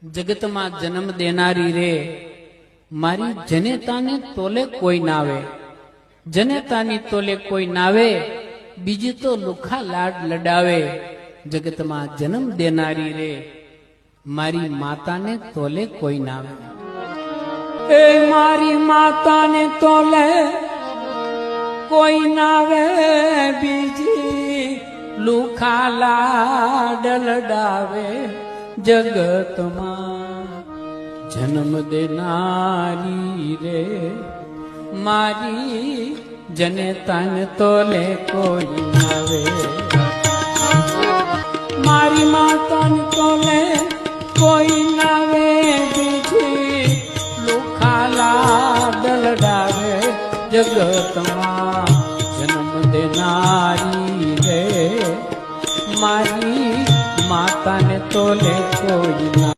જગતમાં જન્મ દેનારી રે મારી જનેતાને તોલે કોઈ નાવે, જનેતાની તોલે કોઈ નાવે, બીજી તો લુખા લાડ લડાવે. જગતમાં જન્મ દેનારી રે મારી માતાને તોલે કોઈ નાવે. એ મારી માતાને તોલે કોઈ નાવે, બીજી લુખા લાડ લડાવે. જગતમાં જન્મ દેનારી રે મારી જનેતાને તોલે કોઈ નાવે. મારી માતાને તોલે કોઈ નાવે, બીજી લુખા લાડ લડાવે. જગતમાં જન્મ દેનારી રે મારી માતાને તોલે કોઈ ના.